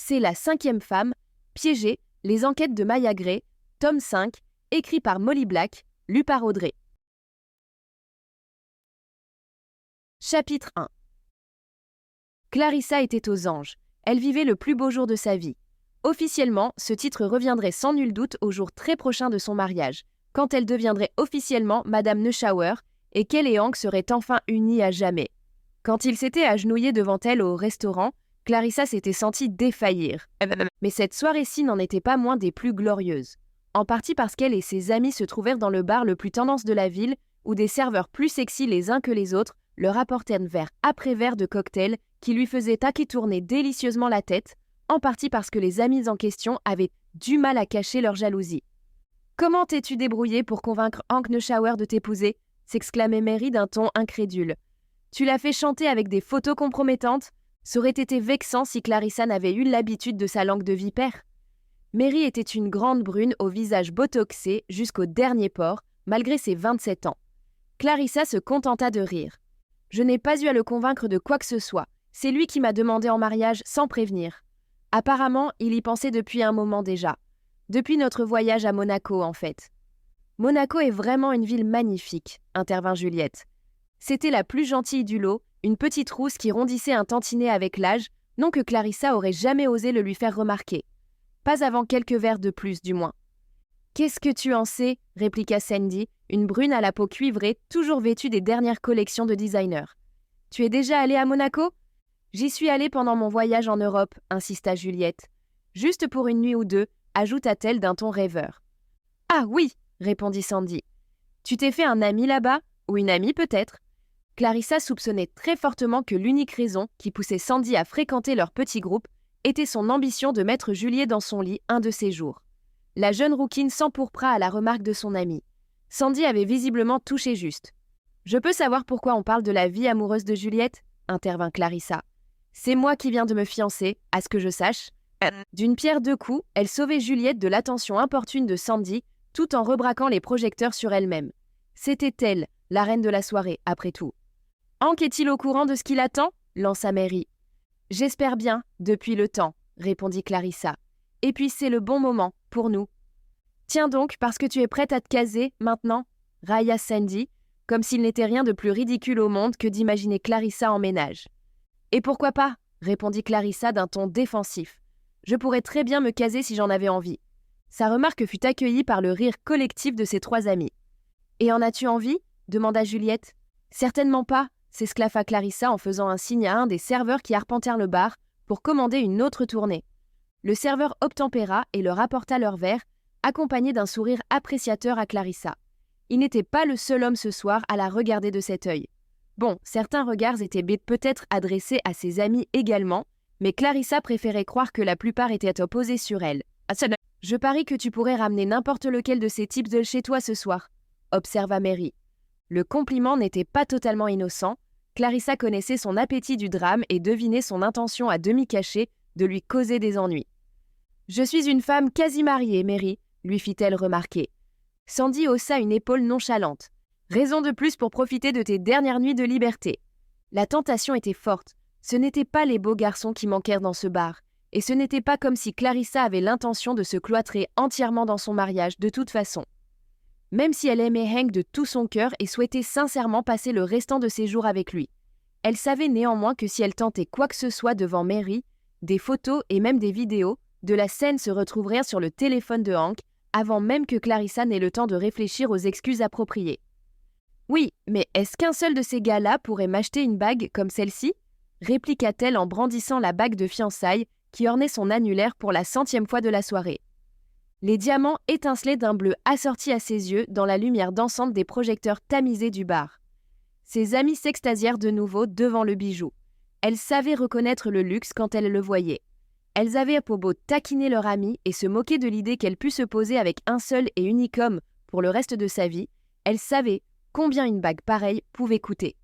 C'est la 5e femme, piégée, les enquêtes de Maya Gray, tome 5, écrit par Molly Black, lu par Audrey. Chapitre 1. Clarissa était aux anges. Elle vivait le plus beau jour de sa vie. Officiellement, ce titre reviendrait sans nul doute au jour très prochain de son mariage, quand elle deviendrait officiellement Madame Neuschauer et qu'elle et Hank seraient enfin unis à jamais. Quand il s'était agenouillé devant elle au restaurant, Clarissa s'était sentie défaillir. Mais cette soirée-ci n'en était pas moins des plus glorieuses. En partie parce qu'elle et ses amis se trouvèrent dans le bar le plus tendance de la ville, où des serveurs plus sexy les uns que les autres leur apportèrent verre après verre de cocktail qui lui faisaient tourner délicieusement la tête, en partie parce que les amis en question avaient du mal à cacher leur jalousie. « Comment t'es-tu débrouillée pour convaincre Hank Neuschauer de t'épouser » s'exclamait Mary d'un ton incrédule. « Tu l'as fait chanter avec des photos compromettantes ? Ça aurait été vexant si Clarissa n'avait eu l'habitude de sa langue de vipère. » Mary était une grande brune au visage botoxé jusqu'au dernier pore, malgré ses 27 ans. Clarissa se contenta de rire. « Je n'ai pas eu à le convaincre de quoi que ce soit. C'est lui qui m'a demandé en mariage sans prévenir. Apparemment, il y pensait depuis un moment déjà. Depuis notre voyage à Monaco, en fait. »« Monaco est vraiment une ville magnifique, » intervint Juliette. C'était la plus gentille du lot, une petite rousse qui rondissait un tantinet avec l'âge, non que Clarissa aurait jamais osé le lui faire remarquer. Pas avant quelques verres de plus, du moins. « Qu'est-ce que tu en sais ?» répliqua Sandy, une brune à la peau cuivrée, toujours vêtue des dernières collections de designers. « Tu es déjà allée à Monaco ?»« J'y suis allée pendant mon voyage en Europe, » insista Juliette. « Juste pour une nuit ou deux, » ajouta-t-elle d'un ton rêveur. « Ah oui !» répondit Sandy. « Tu t'es fait un ami là-bas ? Ou une amie peut-être ?» Clarissa soupçonnait très fortement que l'unique raison qui poussait Sandy à fréquenter leur petit groupe était son ambition de mettre Juliette dans son lit un de ces jours. La jeune rouquine s'empourpra à la remarque de son amie. Sandy avait visiblement touché juste. « Je peux savoir pourquoi on parle de la vie amoureuse de Juliette ?» intervint Clarissa. « C'est moi qui viens de me fiancer, à ce que je sache. » D'une pierre deux coups, elle sauvait Juliette de l'attention importune de Sandy, tout en rebraquant les projecteurs sur elle-même. C'était elle, la reine de la soirée, après tout. « Hank est-il au courant de ce qu'il attend ?» lança Mary. « J'espère bien, depuis le temps, » répondit Clarissa. « Et puis c'est le bon moment, pour nous. »« Tiens donc, parce que tu es prête à te caser, maintenant ?» railla Sandy, comme s'il n'était rien de plus ridicule au monde que d'imaginer Clarissa en ménage. « Et pourquoi pas ?» répondit Clarissa d'un ton défensif. « Je pourrais très bien me caser si j'en avais envie. » Sa remarque fut accueillie par le rire collectif de ses trois amis. « Et en as-tu envie ?» demanda Juliette. « Certainement pas », s'esclaffa Clarissa en faisant un signe à un des serveurs qui arpentèrent le bar pour commander une autre tournée. Le serveur obtempéra et leur apporta leur verre, accompagné d'un sourire appréciateur à Clarissa. Il n'était pas le seul homme ce soir à la regarder de cet œil. Bon, certains regards étaient peut-être adressés à ses amis également, mais Clarissa préférait croire que la plupart étaient opposés sur elle. « Je parie que tu pourrais ramener n'importe lequel de ces types de chez toi ce soir, » observa Mary. Le compliment n'était pas totalement innocent. Clarissa connaissait son appétit du drame et devinait son intention à demi cachée de lui causer des ennuis. « Je suis une femme quasi mariée, Mary, » lui fit-elle remarquer. Sandy haussa une épaule nonchalante. « Raison de plus pour profiter de tes dernières nuits de liberté. » La tentation était forte. Ce n'étaient pas les beaux garçons qui manquèrent dans ce bar. Et ce n'était pas comme si Clarissa avait l'intention de se cloîtrer entièrement dans son mariage de toute façon. Même si elle aimait Hank de tout son cœur et souhaitait sincèrement passer le restant de ses jours avec lui. Elle savait néanmoins que si elle tentait quoi que ce soit devant Mary, des photos et même des vidéos de la scène se retrouveraient sur le téléphone de Hank avant même que Clarissa n'ait le temps de réfléchir aux excuses appropriées. « Oui, mais est-ce qu'un seul de ces gars-là pourrait m'acheter une bague comme celle-ci » répliqua-t-elle en brandissant la bague de fiançailles qui ornait son annulaire pour la 100e fois de la soirée. Les diamants étincelaient d'un bleu assorti à ses yeux dans la lumière dansante des projecteurs tamisés du bar. Ses amis s'extasièrent de nouveau devant le bijou. Elles savaient reconnaître le luxe quand elles le voyaient. Elles avaient pour beau taquiner leur amie et se moquer de l'idée qu'elle pût se poser avec un seul et unique homme pour le reste de sa vie. Elles savaient combien une bague pareille pouvait coûter.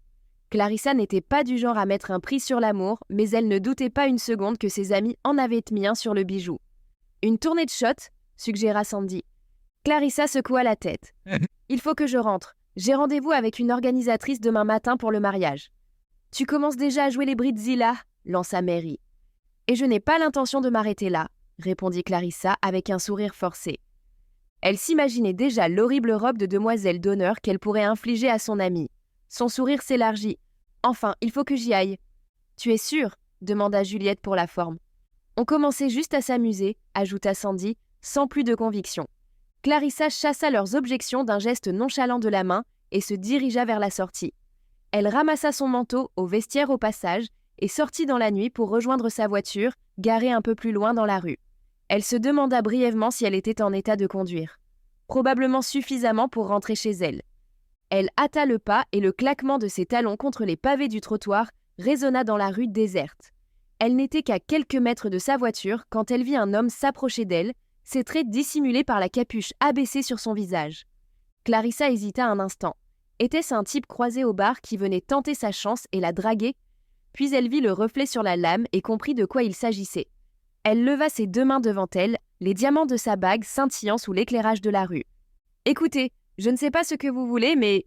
Clarissa n'était pas du genre à mettre un prix sur l'amour, mais elle ne doutait pas une seconde que ses amis en avaient mis un sur le bijou. « Une tournée de shots ?» suggéra Sandy. Clarissa secoua la tête. « Il faut que je rentre. J'ai rendez-vous avec une organisatrice demain matin pour le mariage. »« Tu commences déjà à jouer les Britzilla ?» lança Mary. Et je n'ai pas l'intention de m'arrêter là, répondit Clarissa avec un sourire forcé. Elle s'imaginait déjà l'horrible robe de demoiselle d'honneur qu'elle pourrait infliger à son amie. Son sourire s'élargit. Enfin, il faut que j'y aille. Tu es sûre ? Demanda Juliette pour la forme. On commençait juste à s'amuser, ajouta Sandy, sans plus de conviction. Clarissa chassa leurs objections d'un geste nonchalant de la main et se dirigea vers la sortie. Elle ramassa son manteau au vestiaire au passage et sortit dans la nuit pour rejoindre sa voiture, garée un peu plus loin dans la rue. Elle se demanda brièvement si elle était en état de conduire. Probablement suffisamment pour rentrer chez elle. Elle hâta le pas et le claquement de ses talons contre les pavés du trottoir résonna dans la rue déserte. Elle n'était qu'à quelques mètres de sa voiture quand elle vit un homme s'approcher d'elle, ses traits dissimulés par la capuche abaissée sur son visage. Clarissa hésita un instant. Était-ce un type croisé au bar qui venait tenter sa chance et la draguer ? Puis elle vit le reflet sur la lame et comprit de quoi il s'agissait. Elle leva ses deux mains devant elle, les diamants de sa bague scintillant sous l'éclairage de la rue. « Écoutez, je ne sais pas ce que vous voulez, mais… »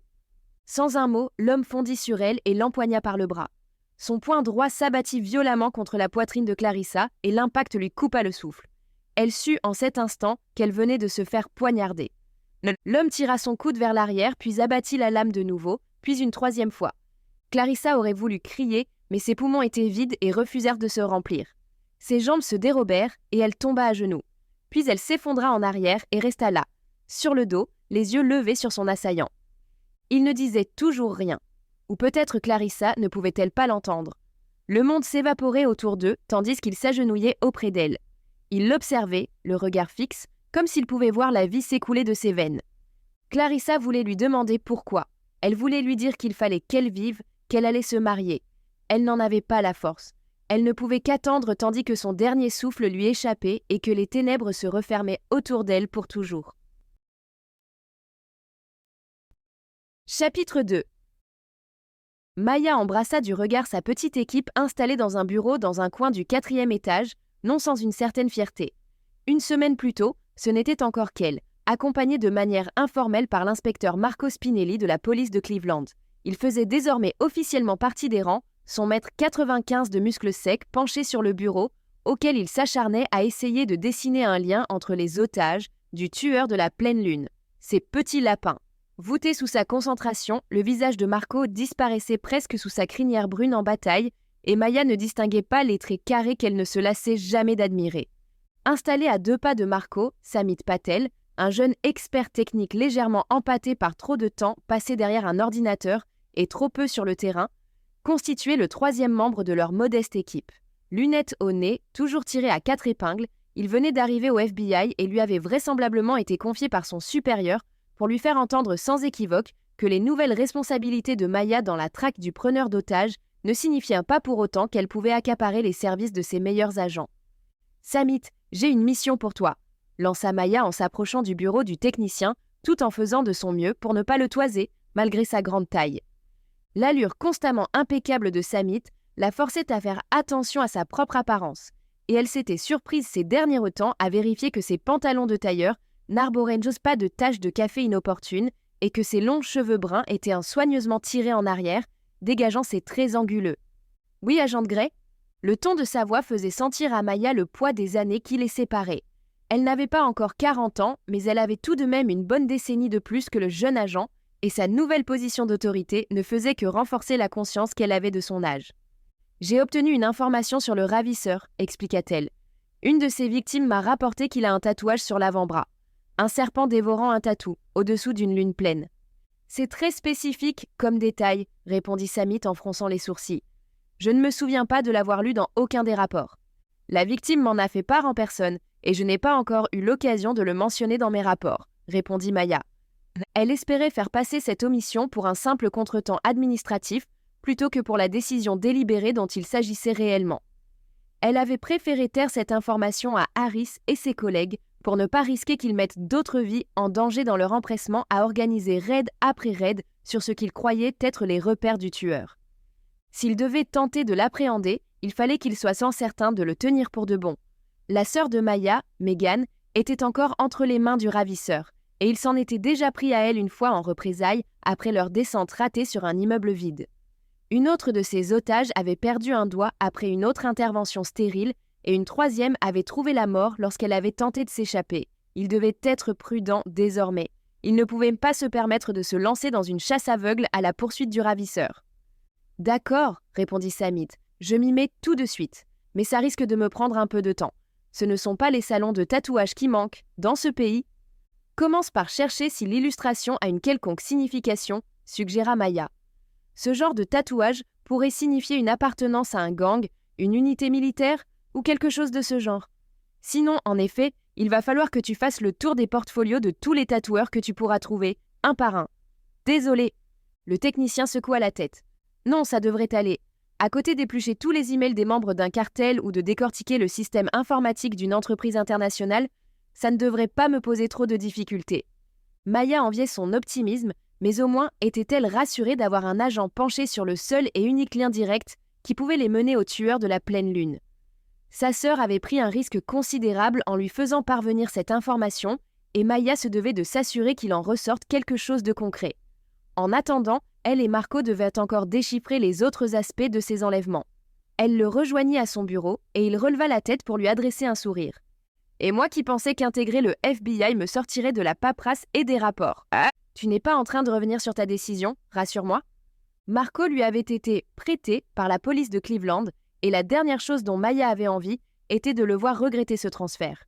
Sans un mot, l'homme fondit sur elle et l'empoigna par le bras. Son poing droit s'abattit violemment contre la poitrine de Clarissa et l'impact lui coupa le souffle. Elle sut en cet instant qu'elle venait de se faire poignarder. L'homme tira son coude vers l'arrière puis abattit la lame de nouveau, puis une troisième fois. Clarissa aurait voulu crier, mais ses poumons étaient vides et refusèrent de se remplir. Ses jambes se dérobèrent et elle tomba à genoux. Puis elle s'effondra en arrière et resta là, sur le dos, les yeux levés sur son assaillant. Il ne disait toujours rien. Ou peut-être Clarissa ne pouvait-elle pas l'entendre. Le monde s'évaporait autour d'eux tandis qu'il s'agenouillait auprès d'elle. Il l'observait, le regard fixe, comme s'il pouvait voir la vie s'écouler de ses veines. Clarissa voulait lui demander pourquoi. Elle voulait lui dire qu'il fallait qu'elle vive, qu'elle allait se marier. Elle n'en avait pas la force. Elle ne pouvait qu'attendre tandis que son dernier souffle lui échappait et que les ténèbres se refermaient autour d'elle pour toujours. Chapitre 2. Maya embrassa du regard sa petite équipe installée dans un bureau dans un coin du 4e étage, non sans une certaine fierté. Une semaine plus tôt, ce n'était encore qu'elle, accompagnée de manière informelle par l'inspecteur Marco Spinelli de la police de Cleveland. Il faisait désormais officiellement partie des rangs, son mètre 95 de muscles secs penché sur le bureau, auquel il s'acharnait à essayer de dessiner un lien entre les otages du tueur de la pleine lune, ces petits lapins. Voûté sous sa concentration, le visage de Marco disparaissait presque sous sa crinière brune en bataille, et Maya ne distinguait pas les traits carrés qu'elle ne se lassait jamais d'admirer. Installé à 2 pas de Marco, Samit Patel, un jeune expert technique légèrement empâté par trop de temps passé derrière un ordinateur et trop peu sur le terrain, constituait le 3e membre de leur modeste équipe. Lunettes au nez, toujours tirées à 4 épingles, il venait d'arriver au FBI et lui avait vraisemblablement été confié par son supérieur pour lui faire entendre sans équivoque que les nouvelles responsabilités de Maya dans la traque du preneur d'otages ne signifiaient pas pour autant qu'elle pouvait accaparer les services de ses meilleurs agents. « Samit, j'ai une mission pour toi », lança Maya en s'approchant du bureau du technicien, tout en faisant de son mieux pour ne pas le toiser, malgré sa grande taille. L'allure constamment impeccable de Samit la forçait à faire attention à sa propre apparence, et elle s'était surprise ces derniers temps à vérifier que ses pantalons de tailleur n'arboraient pas de taches de café inopportunes et que ses longs cheveux bruns étaient soigneusement tirés en arrière, dégageant ses traits anguleux. « Oui, agent de Grey ?» Le ton de sa voix faisait sentir à Maya le poids des années qui les séparaient. Elle n'avait pas encore 40 ans, mais elle avait tout de même une bonne décennie de plus que le jeune agent, et sa nouvelle position d'autorité ne faisait que renforcer la conscience qu'elle avait de son âge. « J'ai obtenu une information sur le ravisseur », expliqua-t-elle. « Une de ses victimes m'a rapporté qu'il a un tatouage sur l'avant-bras. Un serpent dévorant un tatou, au-dessous d'une lune pleine. »« C'est très spécifique comme détail, » répondit Samit en fronçant les sourcils. « Je ne me souviens pas de l'avoir lu dans aucun des rapports. La victime m'en a fait part en personne, et je n'ai pas encore eu l'occasion de le mentionner dans mes rapports, » répondit Maya. Elle espérait faire passer cette omission pour un simple contretemps administratif, plutôt que pour la décision délibérée dont il s'agissait réellement. Elle avait préféré taire cette information à Harris et ses collègues pour ne pas risquer qu'ils mettent d'autres vies en danger dans leur empressement à organiser raid après raid sur ce qu'ils croyaient être les repères du tueur. S'ils devaient tenter de l'appréhender, il fallait qu'ils soient certains de le tenir pour de bon. La sœur de Maya, Megan, était encore entre les mains du ravisseur, et il s'en était déjà pris à elle une fois en représailles après leur descente ratée sur un immeuble vide. Une autre de ses otages avait perdu un doigt après une autre intervention stérile, et une troisième avait trouvé la mort lorsqu'elle avait tenté de s'échapper. Il devait être prudent désormais. Il ne pouvait pas se permettre de se lancer dans une chasse aveugle à la poursuite du ravisseur. « D'accord, répondit Samit, je m'y mets tout de suite, mais ça risque de me prendre un peu de temps. Ce ne sont pas les salons de tatouage qui manquent, dans ce pays. » « Commence par chercher si l'illustration a une quelconque signification, suggéra Maya. Ce genre de tatouage pourrait signifier une appartenance à un gang, une unité militaire ou quelque chose de ce genre. Sinon, en effet, il va falloir que tu fasses le tour des portfolios de tous les tatoueurs que tu pourras trouver, un par un. Désolé. Le technicien secoua la tête. Non, ça devrait aller. À côté d'éplucher tous les emails des membres d'un cartel ou de décortiquer le système informatique d'une entreprise internationale, ça ne devrait pas me poser trop de difficultés. Maya enviait son optimisme, mais au moins était-elle rassurée d'avoir un agent penché sur le seul et unique lien direct qui pouvait les mener au tueur de la pleine lune. Sa sœur avait pris un risque considérable en lui faisant parvenir cette information, et Maya se devait de s'assurer qu'il en ressorte quelque chose de concret. En attendant, elle et Marco devaient encore déchiffrer les autres aspects de ces enlèvements. Elle le rejoignit à son bureau et il releva la tête pour lui adresser un sourire. Et moi qui pensais qu'intégrer le FBI me sortirait de la paperasse et des rapports. Ah, tu n'es pas en train de revenir sur ta décision, rassure-moi. Marco lui avait été prêté par la police de Cleveland et la dernière chose dont Maya avait envie était de le voir regretter ce transfert.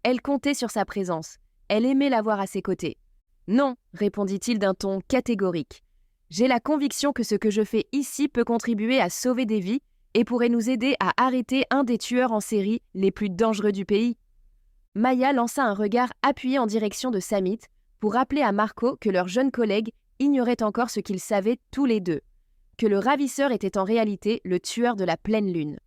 Elle comptait sur sa présence. Elle aimait l'avoir à ses côtés. Non, répondit-il d'un ton catégorique. J'ai la conviction que ce que je fais ici peut contribuer à sauver des vies et pourrait nous aider à arrêter un des tueurs en série les plus dangereux du pays. Maya lança un regard appuyé en direction de Samit pour rappeler à Marco que leur jeune collègue ignorait encore ce qu'ils savaient tous les deux, que le ravisseur était en réalité le tueur de la pleine lune.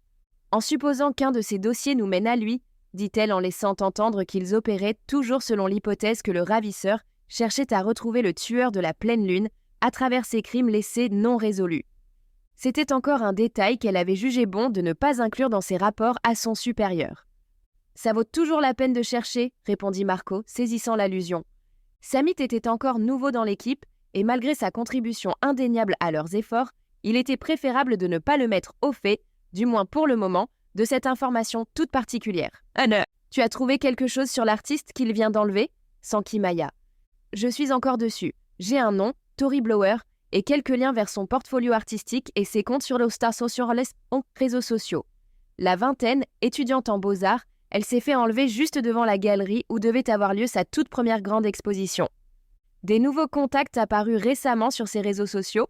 En supposant qu'un de ces dossiers nous mène à lui, dit-elle en laissant entendre qu'ils opéraient toujours selon l'hypothèse que le ravisseur cherchait à retrouver le tueur de la pleine lune à travers ses crimes laissés non résolus. C'était encore un détail qu'elle avait jugé bon de ne pas inclure dans ses rapports à son supérieur. « Ça vaut toujours la peine de chercher, » répondit Marco, saisissant l'allusion. Samit était encore nouveau dans l'équipe, et malgré sa contribution indéniable à leurs efforts, il était préférable de ne pas le mettre au fait, du moins pour le moment, de cette information toute particulière. « Anna, tu as trouvé quelque chose sur l'artiste qu'il vient d'enlever » s'enquit Maya. « Je suis encore dessus. J'ai un nom, Tory Blower, et quelques liens vers son portfolio artistique et ses comptes sur les stars sociales en réseaux sociaux. La vingtaine, étudiante en beaux-arts, elle s'est fait enlever juste devant la galerie où devait avoir lieu sa toute première grande exposition. Des nouveaux contacts apparus récemment sur ses réseaux sociaux.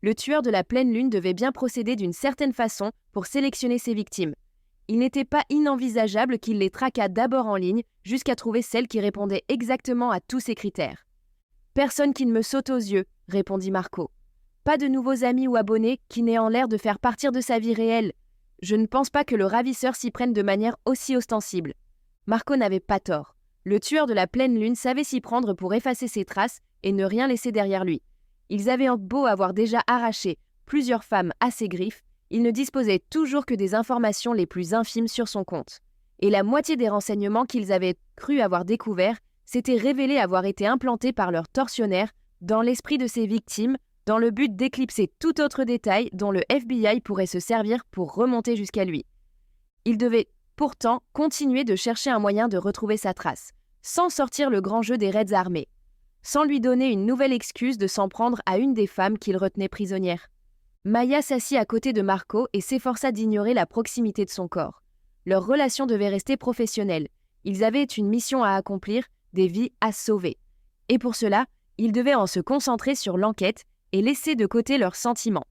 Le tueur de la pleine lune devait bien procéder d'une certaine façon pour sélectionner ses victimes. Il n'était pas inenvisageable qu'il les traquât d'abord en ligne jusqu'à trouver celle qui répondait exactement à tous ses critères. « Personne qui ne me saute aux yeux, » répondit Marco. « Pas de nouveaux amis ou abonnés qui n'aient en l'air de faire partir de sa vie réelle. Je ne pense pas que le ravisseur s'y prenne de manière aussi ostensible. » Marco n'avait pas tort. Le tueur de la pleine lune savait s'y prendre pour effacer ses traces et ne rien laisser derrière lui. Ils avaient beau avoir déjà arraché plusieurs femmes à ses griffes, ils ne disposaient toujours que des informations les plus infimes sur son compte. Et la moitié des renseignements qu'ils avaient cru avoir découverts s'étaient révélés avoir été implantés par leurs tortionnaires dans l'esprit de ses victimes, dans le but d'éclipser tout autre détail dont le FBI pourrait se servir pour remonter jusqu'à lui. Il devait pourtant continuer de chercher un moyen de retrouver sa trace, sans sortir le grand jeu des raids armés, sans lui donner une nouvelle excuse de s'en prendre à une des femmes qu'il retenait prisonnière. Maya s'assit à côté de Marco et s'efforça d'ignorer la proximité de son corps. Leur relation devait rester professionnelle. Ils avaient une mission à accomplir, des vies à sauver. Et pour cela, ils devaient en se concentrer sur l'enquête et laisser de côté leurs sentiments.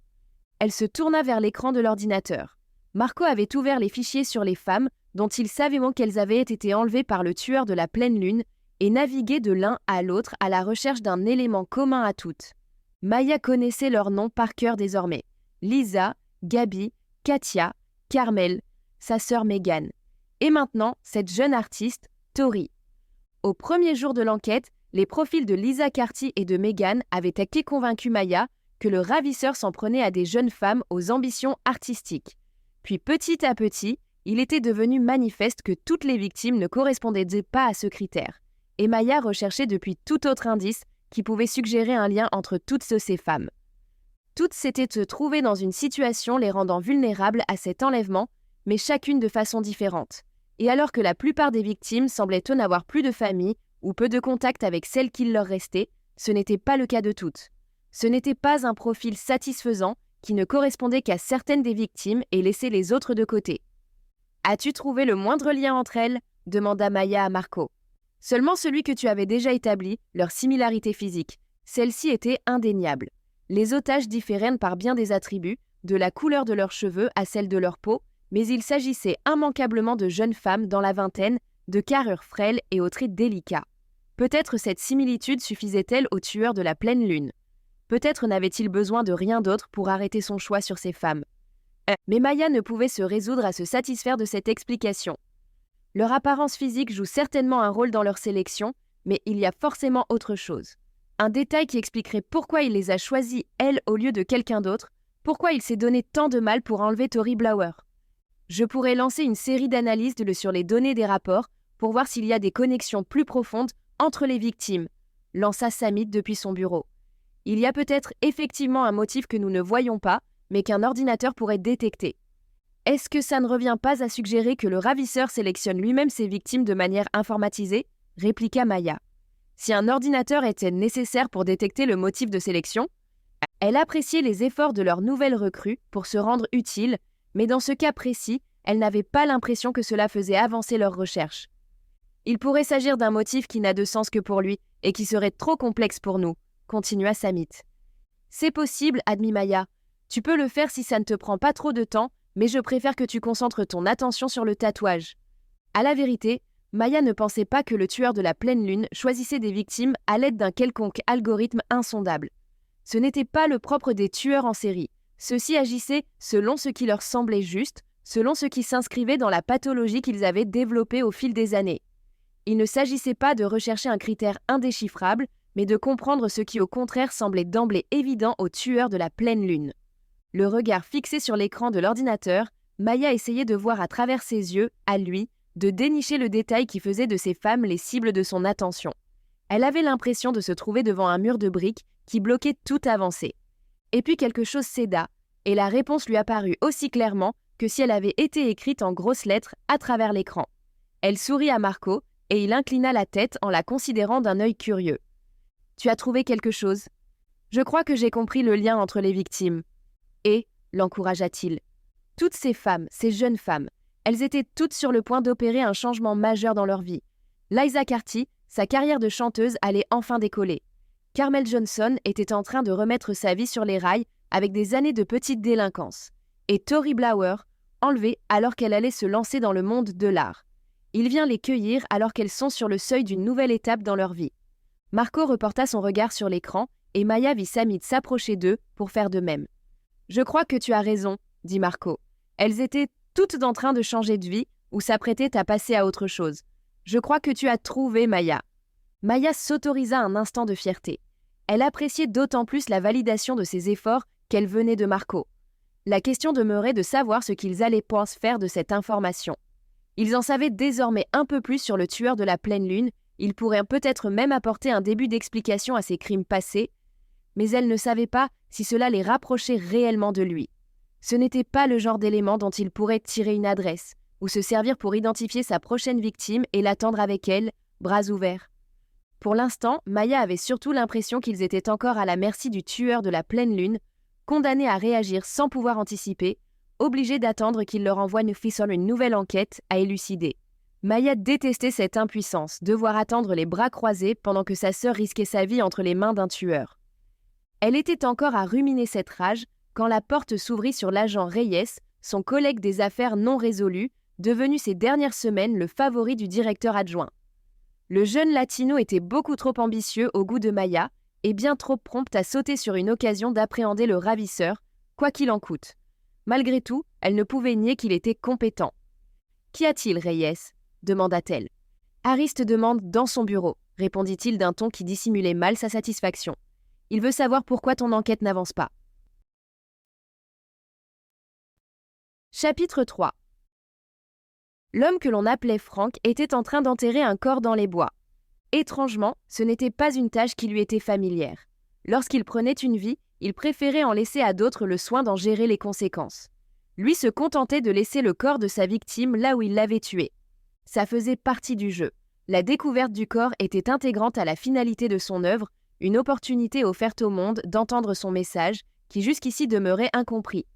Elle se tourna vers l'écran de l'ordinateur. Marco avait ouvert les fichiers sur les femmes dont il savait qu'elles avaient été enlevées par le tueur de la pleine lune et naviguait de l'un à l'autre à la recherche d'un élément commun à toutes. Maya connaissait leurs noms par cœur désormais. Lisa, Gabi, Katia, Carmel, sa sœur Megan. Et maintenant, cette jeune artiste, Tory. Au premier jour de l'enquête, les profils de Lisa Carty et de Megan avaient convaincu Maya que le ravisseur s'en prenait à des jeunes femmes aux ambitions artistiques. Puis petit à petit, il était devenu manifeste que toutes les victimes ne correspondaient pas à ce critère. Et Maya recherchait depuis tout autre indice qui pouvait suggérer un lien entre toutes ces femmes. Toutes s'étaient trouvées dans une situation les rendant vulnérables à cet enlèvement, mais chacune de façon différente. Et alors que la plupart des victimes semblaient n'avoir plus de famille ou peu de contact avec celles qui leur restaient, ce n'était pas le cas de toutes. Ce n'était pas un profil satisfaisant qui ne correspondait qu'à certaines des victimes et laissait les autres de côté. « As-tu trouvé le moindre lien entre elles » demanda Maya à Marco. « Seulement celui que tu avais déjà établi, leur similarité physique. Celle-ci était indéniable. Les otages différaient par bien des attributs, de la couleur de leurs cheveux à celle de leur peau, mais il s'agissait immanquablement de jeunes femmes dans la vingtaine, de carrure frêle et aux traits délicats. Peut-être cette similitude suffisait-elle au tueur de la pleine lune. Peut-être n'avait-il besoin de rien d'autre pour arrêter son choix sur ces femmes. Mais Maya ne pouvait se résoudre à se satisfaire de cette explication. Leur apparence physique joue certainement un rôle dans leur sélection, mais il y a forcément autre chose. Un détail qui expliquerait pourquoi il les a choisies, elles, au lieu de quelqu'un d'autre, pourquoi il s'est donné tant de mal pour enlever Tori Blower. Je pourrais lancer une série d'analyses sur les données des rapports pour voir s'il y a des connexions plus profondes entre les victimes, lança Samit depuis son bureau. Il y a peut-être effectivement un motif que nous ne voyons pas, mais qu'un ordinateur pourrait détecter. Est-ce que ça ne revient pas à suggérer que le ravisseur sélectionne lui-même ses victimes de manière informatisée ? Répliqua Maya. Si un ordinateur était nécessaire pour détecter le motif de sélection, elle appréciait les efforts de leur nouvelle recrue pour se rendre utile, mais dans ce cas précis, elle n'avait pas l'impression que cela faisait avancer leurs recherches. Il pourrait s'agir d'un motif qui n'a de sens que pour lui et qui serait trop complexe pour nous, continua Samit. C'est possible, admit Maya. Tu peux le faire si ça ne te prend pas trop de temps, mais je préfère que tu concentres ton attention sur le tatouage. À la vérité, Maya ne pensait pas que le tueur de la pleine lune choisissait des victimes à l'aide d'un quelconque algorithme insondable. Ce n'était pas le propre des tueurs en série. Ceux-ci agissaient selon ce qui leur semblait juste, selon ce qui s'inscrivait dans la pathologie qu'ils avaient développée au fil des années. Il ne s'agissait pas de rechercher un critère indéchiffrable, mais de comprendre ce qui au contraire semblait d'emblée évident aux tueurs de la pleine lune. Le regard fixé sur l'écran de l'ordinateur, Maya essayait de voir à travers ses yeux, à lui, de dénicher le détail qui faisait de ces femmes les cibles de son attention. Elle avait l'impression de se trouver devant un mur de briques qui bloquait toute avancée. Et puis quelque chose céda, et la réponse lui apparut aussi clairement que si elle avait été écrite en grosses lettres à travers l'écran. Elle sourit à Marco, et il inclina la tête en la considérant d'un œil curieux. « Tu as trouvé quelque chose ? Je crois que j'ai compris le lien entre les victimes. » Et, l'encouragea-t-il, toutes ces femmes, ces jeunes femmes, elles étaient toutes sur le point d'opérer un changement majeur dans leur vie. Liza Carty, sa carrière de chanteuse allait enfin décoller. Carmel Johnson était en train de remettre sa vie sur les rails avec des années de petite délinquance. Et Tori Blower, enlevée alors qu'elle allait se lancer dans le monde de l'art. Il vient les cueillir alors qu'elles sont sur le seuil d'une nouvelle étape dans leur vie. Marco reporta son regard sur l'écran et Maya vit Samit s'approcher d'eux pour faire de même. « Je crois que tu as raison, » dit Marco. Elles étaient toutes en train de changer de vie ou s'apprêtaient à passer à autre chose. Je crois que tu as trouvé Maya. Maya s'autorisa un instant de fierté. Elle appréciait d'autant plus la validation de ses efforts qu'elle venait de Marco. La question demeurait de savoir ce qu'ils allaient pouvoir faire de cette information. Ils en savaient désormais un peu plus sur le tueur de la pleine lune, ils pourraient peut-être même apporter un début d'explication à ses crimes passés, mais elle ne savait pas si cela les rapprochait réellement de lui. Ce n'était pas le genre d'élément dont il pourrait tirer une adresse, ou se servir pour identifier sa prochaine victime et l'attendre avec elle, bras ouverts. Pour l'instant, Maya avait surtout l'impression qu'ils étaient encore à la merci du tueur de la pleine lune, condamnés à réagir sans pouvoir anticiper, obligés d'attendre qu'il leur envoie une nouvelle enquête à élucider. Maya détestait cette impuissance, devoir attendre les bras croisés pendant que sa sœur risquait sa vie entre les mains d'un tueur. Elle était encore à ruminer cette rage quand la porte s'ouvrit sur l'agent Reyes, son collègue des affaires non résolues, devenu ces dernières semaines le favori du directeur adjoint. Le jeune latino était beaucoup trop ambitieux au goût de Maya et bien trop prompt à sauter sur une occasion d'appréhender le ravisseur, quoi qu'il en coûte. Malgré tout, elle ne pouvait nier qu'il était compétent. « Qu'y a-t-il, Reyes ?» demanda-t-elle. « Harris te demande dans son bureau », répondit-il d'un ton qui dissimulait mal sa satisfaction. « Il veut savoir pourquoi ton enquête n'avance pas. » Chapitre 3. L'homme que l'on appelait Frank était en train d'enterrer un corps dans les bois. Étrangement, ce n'était pas une tâche qui lui était familière. Lorsqu'il prenait une vie, il préférait en laisser à d'autres le soin d'en gérer les conséquences. Lui se contentait de laisser le corps de sa victime là où il l'avait tué. Ça faisait partie du jeu. La découverte du corps était intégrante à la finalité de son œuvre, une opportunité offerte au monde d'entendre son message, qui jusqu'ici demeurait incompris.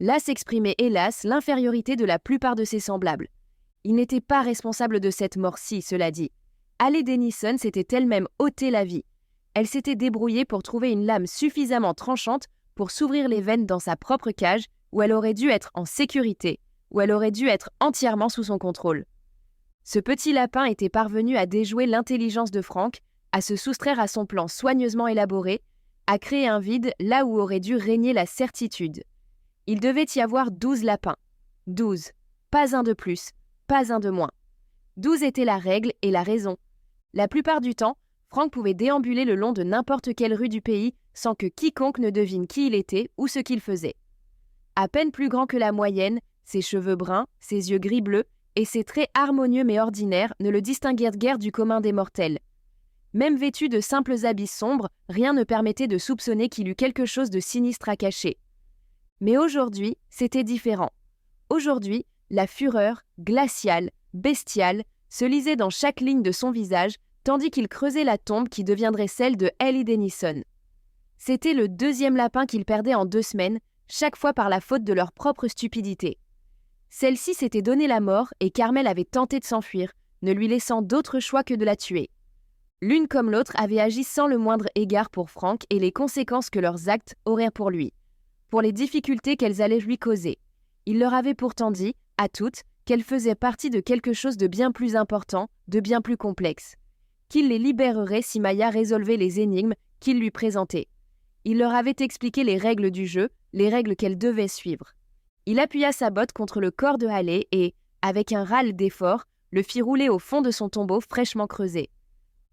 Là s'exprimait hélas l'infériorité de la plupart de ses semblables. Il n'était pas responsable de cette mort-ci, cela dit. Haley Denison s'était elle-même ôté la vie. Elle s'était débrouillée pour trouver une lame suffisamment tranchante pour s'ouvrir les veines dans sa propre cage, où elle aurait dû être en sécurité, où elle aurait dû être entièrement sous son contrôle. Ce petit lapin était parvenu à déjouer l'intelligence de Frank, à se soustraire à son plan soigneusement élaboré, à créer un vide là où aurait dû régner la certitude. Il devait y avoir 12 lapins. 12. Pas un de plus, pas un de moins. 12 était la règle et la raison. La plupart du temps, Frank pouvait déambuler le long de n'importe quelle rue du pays sans que quiconque ne devine qui il était ou ce qu'il faisait. À peine plus grand que la moyenne, ses cheveux bruns, ses yeux gris-bleu et ses traits harmonieux mais ordinaires ne le distinguèrent guère du commun des mortels. Même vêtu de simples habits sombres, rien ne permettait de soupçonner qu'il eût quelque chose de sinistre à cacher. Mais aujourd'hui, c'était différent. Aujourd'hui, la fureur, glaciale, bestiale, se lisait dans chaque ligne de son visage, tandis qu'il creusait la tombe qui deviendrait celle de Haley Denison. C'était le 2e lapin qu'il perdait en 2 semaines, chaque fois par la faute de leur propre stupidité. Celle-ci s'était donné la mort et Carmel avait tenté de s'enfuir, ne lui laissant d'autre choix que de la tuer. L'une comme l'autre avait agi sans le moindre égard pour Frank et les conséquences que leurs actes auraient pour lui, pour les difficultés qu'elles allaient lui causer. Il leur avait pourtant dit, à toutes, qu'elles faisaient partie de quelque chose de bien plus important, de bien plus complexe. Qu'il les libérerait si Maya résolvait les énigmes qu'il lui présentait. Il leur avait expliqué les règles du jeu, les règles qu'elle devait suivre. Il appuya sa botte contre le corps de Haley et, avec un râle d'effort, le fit rouler au fond de son tombeau fraîchement creusé.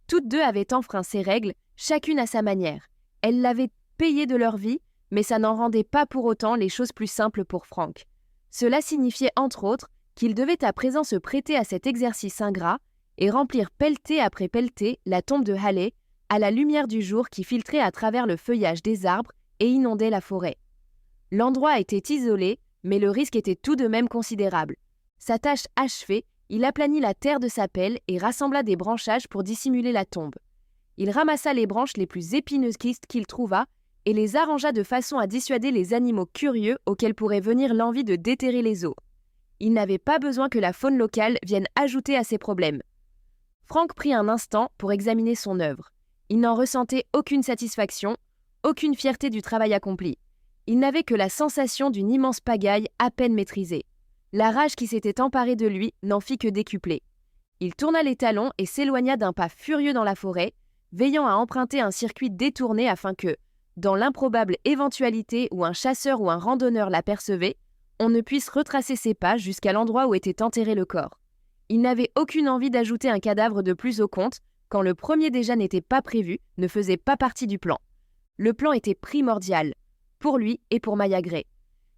Toutes deux avaient enfreint ces règles, chacune à sa manière. Elles l'avaient payé de leur vie, mais ça n'en rendait pas pour autant les choses plus simples pour Frank. Cela signifiait entre autres qu'il devait à présent se prêter à cet exercice ingrat et remplir pelletée après pelletée la tombe de Haley à la lumière du jour qui filtrait à travers le feuillage des arbres et inondait la forêt. L'endroit était isolé, mais le risque était tout de même considérable. Sa tâche achevée, il aplanit la terre de sa pelle et rassembla des branchages pour dissimuler la tombe. Il ramassa les branches les plus épineuses qu'il trouva et les arrangea de façon à dissuader les animaux curieux auxquels pourrait venir l'envie de déterrer les os. Il n'avait pas besoin que la faune locale vienne ajouter à ses problèmes. Frank prit un instant pour examiner son œuvre. Il n'en ressentait aucune satisfaction, aucune fierté du travail accompli. Il n'avait que la sensation d'une immense pagaille à peine maîtrisée. La rage qui s'était emparée de lui n'en fit que décupler. Il tourna les talons et s'éloigna d'un pas furieux dans la forêt, veillant à emprunter un circuit détourné afin que, dans l'improbable éventualité où un chasseur ou un randonneur l'apercevait, on ne puisse retracer ses pas jusqu'à l'endroit où était enterré le corps. Il n'avait aucune envie d'ajouter un cadavre de plus au compte, quand le premier déjà n'était pas prévu, ne faisait pas partie du plan. Le plan était primordial, pour lui et pour Maya Gray.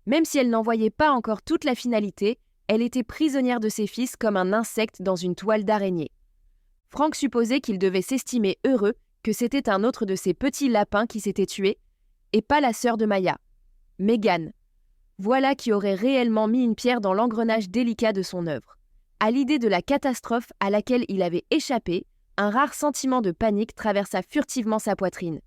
Même si elle n'en voyait pas encore toute la finalité, elle était prisonnière de ses fils comme un insecte dans une toile d'araignée. Frank supposait qu'il devait s'estimer heureux que c'était un autre de ces petits lapins qui s'était tué, et pas la sœur de Maya, Megan. Voilà qui aurait réellement mis une pierre dans l'engrenage délicat de son œuvre. À l'idée de la catastrophe à laquelle il avait échappé, un rare sentiment de panique traversa furtivement sa poitrine.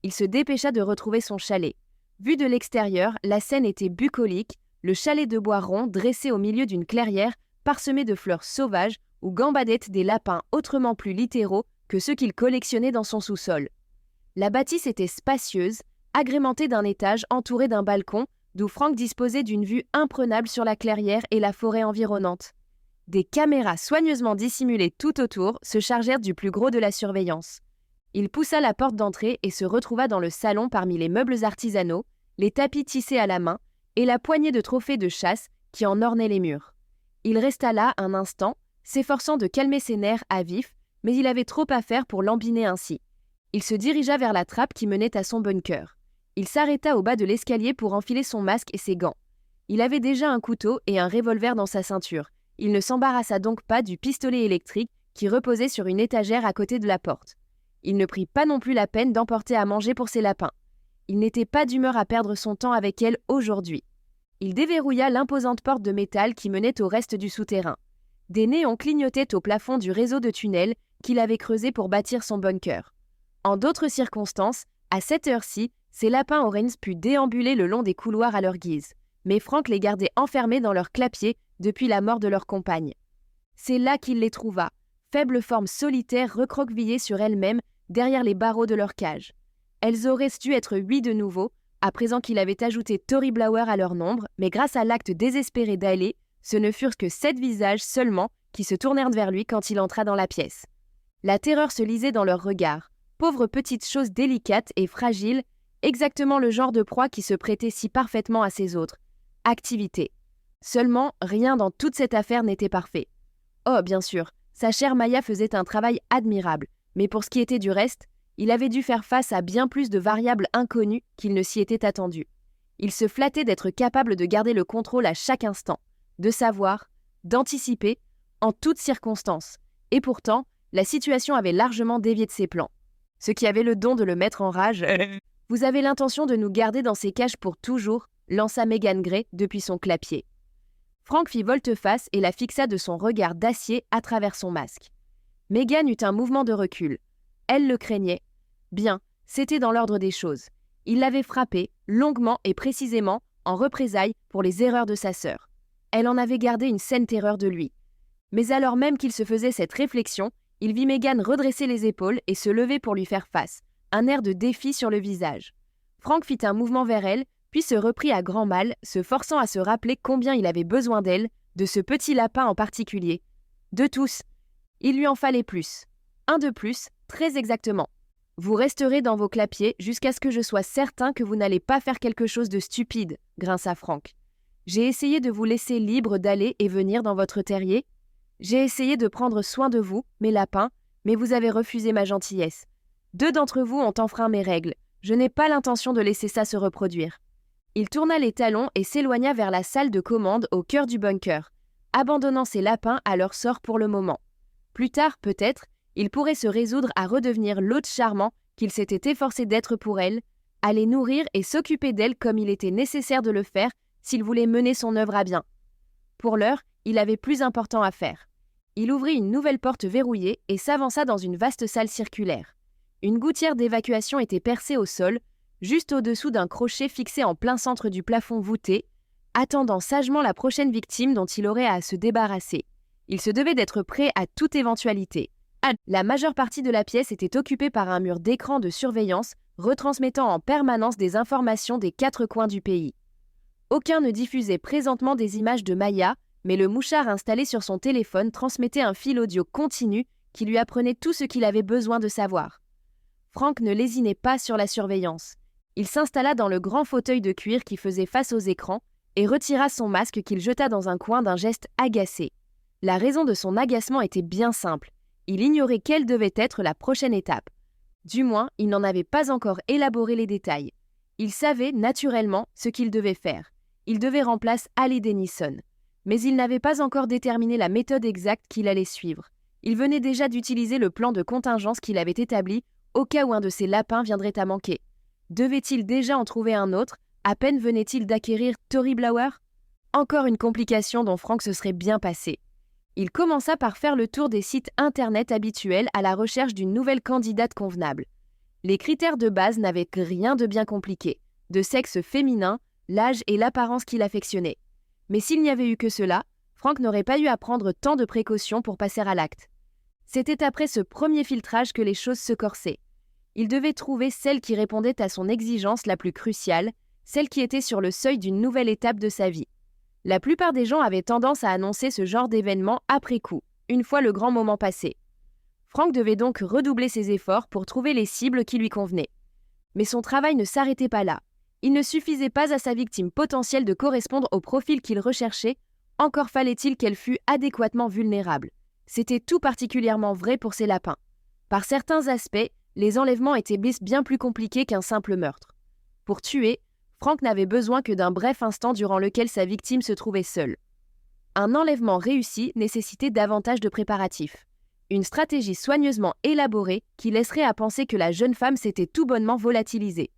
Il se dépêcha de retrouver son chalet. Vu de l'extérieur, la scène était bucolique, le chalet de bois rond dressé au milieu d'une clairière parsemée de fleurs sauvages où gambadaient des lapins autrement plus littéraux que ceux qu'il collectionnait dans son sous-sol. La bâtisse était spacieuse, agrémentée d'un étage entouré d'un balcon d'où Frank disposait d'une vue imprenable sur la clairière et la forêt environnante. Des caméras soigneusement dissimulées tout autour se chargèrent du plus gros de la surveillance. Il poussa la porte d'entrée et se retrouva dans le salon parmi les meubles artisanaux, les tapis tissés à la main et la poignée de trophées de chasse qui en ornaient les murs. Il resta là un instant, s'efforçant de calmer ses nerfs à vif, mais il avait trop à faire pour l'embiner ainsi. Il se dirigea vers la trappe qui menait à son bunker. Il s'arrêta au bas de l'escalier pour enfiler son masque et ses gants. Il avait déjà un couteau et un revolver dans sa ceinture. Il ne s'embarrassa donc pas du pistolet électrique qui reposait sur une étagère à côté de la porte. Il ne prit pas non plus la peine d'emporter à manger pour ses lapins. Il n'était pas d'humeur à perdre son temps avec elle aujourd'hui. Il déverrouilla l'imposante porte de métal qui menait au reste du souterrain. Des néons clignotaient au plafond du réseau de tunnels qu'il avait creusé pour bâtir son bunker. En d'autres circonstances, à cette heure-ci, ces lapins auraient pu déambuler le long des couloirs à leur guise. Mais Frank les gardait enfermés dans leur clapier depuis la mort de leur compagne. C'est là qu'il les trouva, faibles formes solitaires recroquevillées sur elles-mêmes derrière les barreaux de leur cage. Elles auraient dû être 8 de nouveau, à présent qu'il avait ajouté Tory Blower à leur nombre, mais grâce à l'acte désespéré d'Haley, ce ne furent que 7 visages seulement qui se tournèrent vers lui quand il entra dans la pièce. La terreur se lisait dans leurs regards, pauvres petites choses délicates et fragiles, exactement le genre de proie qui se prêtait si parfaitement à ces autres. Activité. Seulement, rien dans toute cette affaire n'était parfait. Oh, bien sûr, sa chère Maya faisait un travail admirable, mais pour ce qui était du reste, il avait dû faire face à bien plus de variables inconnues qu'il ne s'y était attendu. Il se flattait d'être capable de garder le contrôle à chaque instant, de savoir, d'anticiper, en toutes circonstances. Et pourtant, la situation avait largement dévié de ses plans. Ce qui avait le don de le mettre en rage. « Vous avez l'intention de nous garder dans ces cages pour toujours ?» lança Megan Gray depuis son clapier. Frank fit volte-face et la fixa de son regard d'acier à travers son masque. Megan eut un mouvement de recul. Elle le craignait. Bien, c'était dans l'ordre des choses. Il l'avait frappée, longuement et précisément, en représailles pour les erreurs de sa sœur. Elle en avait gardé une saine terreur de lui. Mais alors même qu'il se faisait cette réflexion, il vit Megan redresser les épaules et se lever pour lui faire face, un air de défi sur le visage. Frank fit un mouvement vers elle, puis se reprit à grand mal, se forçant à se rappeler combien il avait besoin d'elle, de ce petit lapin en particulier. De tous. Il lui en fallait plus. Un de plus, très exactement. Vous resterez dans vos clapiers jusqu'à ce que je sois certain que vous n'allez pas faire quelque chose de stupide, grinça Frank. J'ai essayé de vous laisser libre d'aller et venir dans votre terrier. J'ai essayé de prendre soin de vous, mes lapins, mais vous avez refusé ma gentillesse. 2 d'entre vous ont enfreint mes règles. Je n'ai pas l'intention de laisser ça se reproduire. Il tourna les talons et s'éloigna vers la salle de commande au cœur du bunker, abandonnant ses lapins à leur sort pour le moment. Plus tard, peut-être, il pourrait se résoudre à redevenir l'hôte charmant qu'il s'était efforcé d'être pour elle, à les nourrir et s'occuper d'elles comme il était nécessaire de le faire s'il voulait mener son œuvre à bien. Pour l'heure, il avait plus important à faire. Il ouvrit une nouvelle porte verrouillée et s'avança dans une vaste salle circulaire. Une gouttière d'évacuation était percée au sol, juste au-dessous d'un crochet fixé en plein centre du plafond voûté, attendant sagement la prochaine victime dont il aurait à se débarrasser. Il se devait d'être prêt à toute éventualité. La majeure partie de la pièce était occupée par un mur d'écran de surveillance retransmettant en permanence des informations des 4 coins du pays. Aucun ne diffusait présentement des images de Maya, mais le mouchard installé sur son téléphone transmettait un fil audio continu qui lui apprenait tout ce qu'il avait besoin de savoir. Frank ne lésinait pas sur la surveillance. Il s'installa dans le grand fauteuil de cuir qui faisait face aux écrans et retira son masque qu'il jeta dans un coin d'un geste agacé. La raison de son agacement était bien simple. Il ignorait quelle devait être la prochaine étape. Du moins, il n'en avait pas encore élaboré les détails. Il savait, naturellement, ce qu'il devait faire. Il devait remplacer Haley Denison. Mais il n'avait pas encore déterminé la méthode exacte qu'il allait suivre. Il venait déjà d'utiliser le plan de contingence qu'il avait établi au cas où un de ses lapins viendrait à manquer. Devait-il déjà en trouver un autre? À peine venait-il d'acquérir Tory Blower? Encore une complication dont Frank se serait bien passé. Il commença par faire le tour des sites internet habituels à la recherche d'une nouvelle candidate convenable. Les critères de base n'avaient rien de bien compliqué, de sexe féminin, l'âge et l'apparence qu'il affectionnait. Mais s'il n'y avait eu que cela, Frank n'aurait pas eu à prendre tant de précautions pour passer à l'acte. C'était après ce premier filtrage que les choses se corsaient. Il devait trouver celle qui répondait à son exigence la plus cruciale, celle qui était sur le seuil d'une nouvelle étape de sa vie. La plupart des gens avaient tendance à annoncer ce genre d'événement après coup, une fois le grand moment passé. Frank devait donc redoubler ses efforts pour trouver les cibles qui lui convenaient. Mais son travail ne s'arrêtait pas là. Il ne suffisait pas à sa victime potentielle de correspondre au profil qu'il recherchait, encore fallait-il qu'elle fût adéquatement vulnérable. C'était tout particulièrement vrai pour ces lapins. Par certains aspects, les enlèvements étaient bien plus compliqués qu'un simple meurtre. Pour tuer, Frank n'avait besoin que d'un bref instant durant lequel sa victime se trouvait seule. Un enlèvement réussi nécessitait davantage de préparatifs. Une stratégie soigneusement élaborée qui laisserait à penser que la jeune femme s'était tout bonnement volatilisée.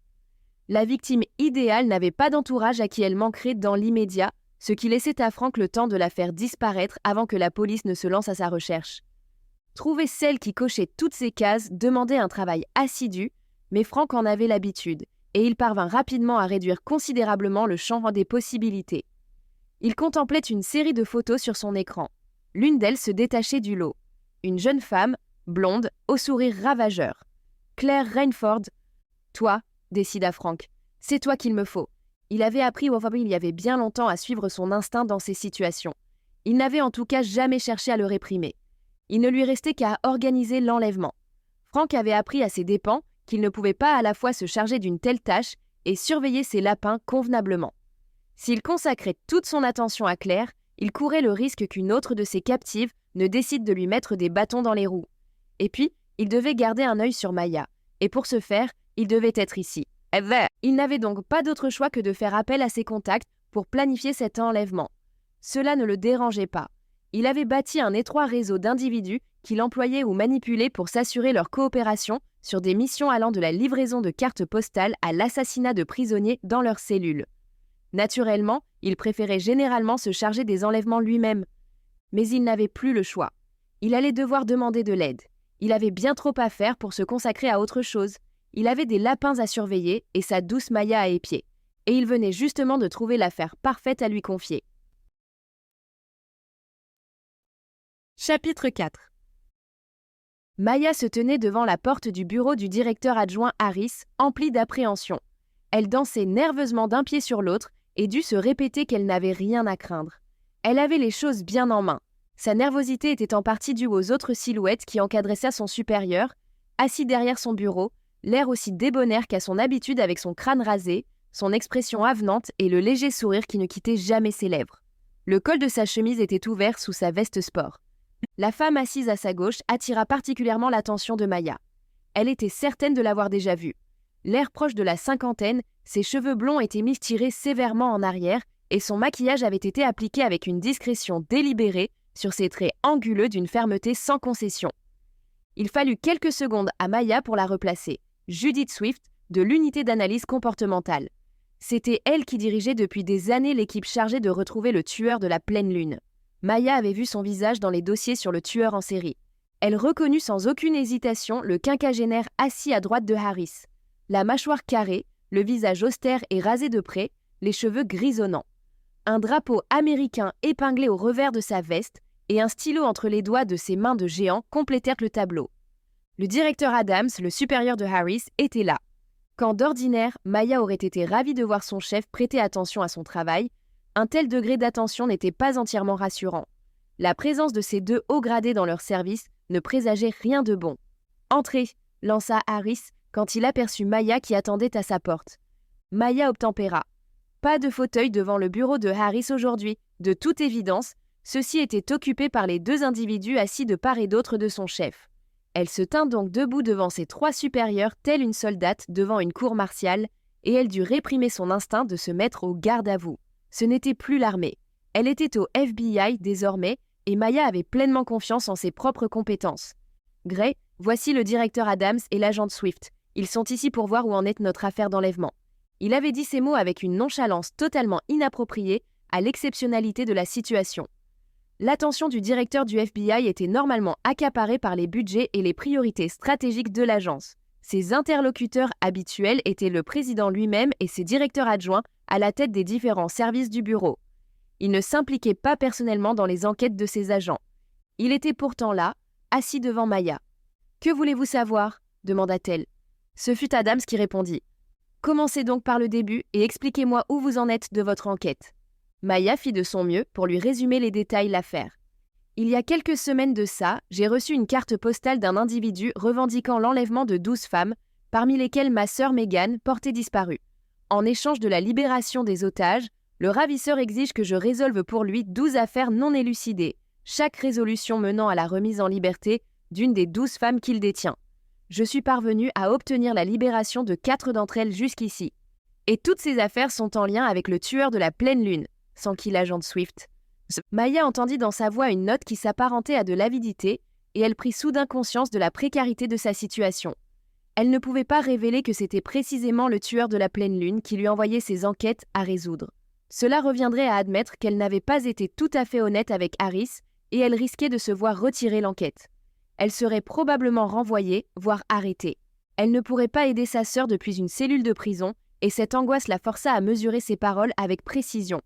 La victime idéale n'avait pas d'entourage à qui elle manquerait dans l'immédiat, ce qui laissait à Frank le temps de la faire disparaître avant que la police ne se lance à sa recherche. Trouver celle qui cochait toutes ces cases demandait un travail assidu, mais Frank en avait l'habitude, et il parvint rapidement à réduire considérablement le champ des possibilités. Il contemplait une série de photos sur son écran. L'une d'elles se détachait du lot. Une jeune femme, blonde, au sourire ravageur. Claire Rainford. « Toi, décida Frank, c'est toi qu'il me faut. » Il avait appris il y avait bien longtemps à suivre son instinct dans ces situations. Il n'avait en tout cas jamais cherché à le réprimer. Il ne lui restait qu'à organiser l'enlèvement. Frank avait appris à ses dépens qu'il ne pouvait pas à la fois se charger d'une telle tâche et surveiller ses lapins convenablement. S'il consacrait toute son attention à Claire, il courait le risque qu'une autre de ses captives ne décide de lui mettre des bâtons dans les roues. Et puis, il devait garder un œil sur Maya, et pour ce faire, il devait être ici. Il n'avait donc pas d'autre choix que de faire appel à ses contacts pour planifier cet enlèvement. Cela ne le dérangeait pas. Il avait bâti un étroit réseau d'individus qu'il employait ou manipulait pour s'assurer leur coopération sur des missions allant de la livraison de cartes postales à l'assassinat de prisonniers dans leurs cellules. Naturellement, il préférait généralement se charger des enlèvements lui-même. Mais il n'avait plus le choix. Il allait devoir demander de l'aide. Il avait bien trop à faire pour se consacrer à autre chose. Il avait des lapins à surveiller et sa douce Maya à épier. Et il venait justement de trouver l'affaire parfaite à lui confier. Chapitre 4. Maya se tenait devant la porte du bureau du directeur adjoint Harris, emplie d'appréhension. Elle dansait nerveusement d'un pied sur l'autre et dut se répéter qu'elle n'avait rien à craindre. Elle avait les choses bien en main. Sa nervosité était en partie due aux autres silhouettes qui encadraient son supérieur, assis derrière son bureau, l'air aussi débonnaire qu'à son habitude avec son crâne rasé, son expression avenante et le léger sourire qui ne quittait jamais ses lèvres. Le col de sa chemise était ouvert sous sa veste sport. La femme assise à sa gauche attira particulièrement l'attention de Maya. Elle était certaine de l'avoir déjà vue. L'air proche de la cinquantaine, ses cheveux blonds étaient mis tirés sévèrement en arrière et son maquillage avait été appliqué avec une discrétion délibérée sur ses traits anguleux d'une fermeté sans concession. Il fallut quelques secondes à Maya pour la replacer. Judith Swift, de l'unité d'analyse comportementale. C'était elle qui dirigeait depuis des années l'équipe chargée de retrouver le tueur de la pleine lune. Maya avait vu son visage dans les dossiers sur le tueur en série. Elle reconnut sans aucune hésitation le quinquagénaire assis à droite de Harris. La mâchoire carrée, le visage austère et rasé de près, les cheveux grisonnants. Un drapeau américain épinglé au revers de sa veste et un stylo entre les doigts de ses mains de géant complétèrent le tableau. Le directeur Adams, le supérieur de Harris, était là. Quand d'ordinaire, Maya aurait été ravie de voir son chef prêter attention à son travail, un tel degré d'attention n'était pas entièrement rassurant. La présence de ces deux hauts gradés dans leur service ne présageait rien de bon. « Entrez !» lança Harris quand il aperçut Maya qui attendait à sa porte. Maya obtempéra. Pas de fauteuil devant le bureau de Harris aujourd'hui. De toute évidence, ceux-ci étaient occupés par les deux individus assis de part et d'autre de son chef. Elle se tint donc debout devant ses trois supérieurs telle une soldate devant une cour martiale, et elle dut réprimer son instinct de se mettre au garde à vous. Ce n'était plus l'armée. Elle était au FBI désormais, et Maya avait pleinement confiance en ses propres compétences. « Gray, voici le directeur Adams et l'agent Swift. Ils sont ici pour voir où en est notre affaire d'enlèvement. » Il avait dit ces mots avec une nonchalance totalement inappropriée à l'exceptionnalité de la situation. L'attention du directeur du FBI était normalement accaparée par les budgets et les priorités stratégiques de l'agence. Ses interlocuteurs habituels étaient le président lui-même et ses directeurs adjoints à la tête des différents services du bureau. Il ne s'impliquait pas personnellement dans les enquêtes de ses agents. Il était pourtant là, assis devant Maya. « Que voulez-vous savoir ?» demanda-t-elle. Ce fut Adams qui répondit. « Commencez donc par le début et expliquez-moi où vous en êtes de votre enquête. » Maya fit de son mieux pour lui résumer les détails de l'affaire. « Il y a quelques semaines de ça, j'ai reçu une carte postale d'un individu revendiquant l'enlèvement de 12 femmes, parmi lesquelles ma sœur Megan, portée disparue. En échange de la libération des otages, le ravisseur exige que je résolve pour lui 12 affaires non élucidées, chaque résolution menant à la remise en liberté d'une des 12 femmes qu'il détient. Je suis parvenue à obtenir la libération de 4 d'entre elles jusqu'ici. Et toutes ces affaires sont en lien avec le tueur de la pleine lune, s'enquit l'agent Swift. Maya entendit dans sa voix une note qui s'apparentait à de l'avidité, et elle prit soudain conscience de la précarité de sa situation. Elle ne pouvait pas révéler que c'était précisément le tueur de la pleine lune qui lui envoyait ses enquêtes à résoudre. Cela reviendrait à admettre qu'elle n'avait pas été tout à fait honnête avec Harris et elle risquait de se voir retirer l'enquête. Elle serait probablement renvoyée, voire arrêtée. Elle ne pourrait pas aider sa sœur depuis une cellule de prison et cette angoisse la força à mesurer ses paroles avec précision.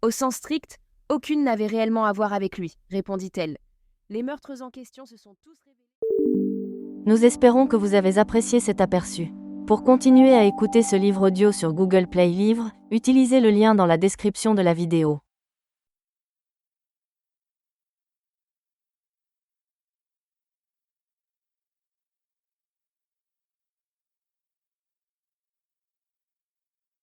Au sens strict, aucune n'avait réellement à voir avec lui, répondit-elle. Les meurtres en question se sont tous révélés. Nous espérons que vous avez apprécié cet aperçu. Pour continuer à écouter ce livre audio sur Google Play Livres, utilisez le lien dans la description de la vidéo.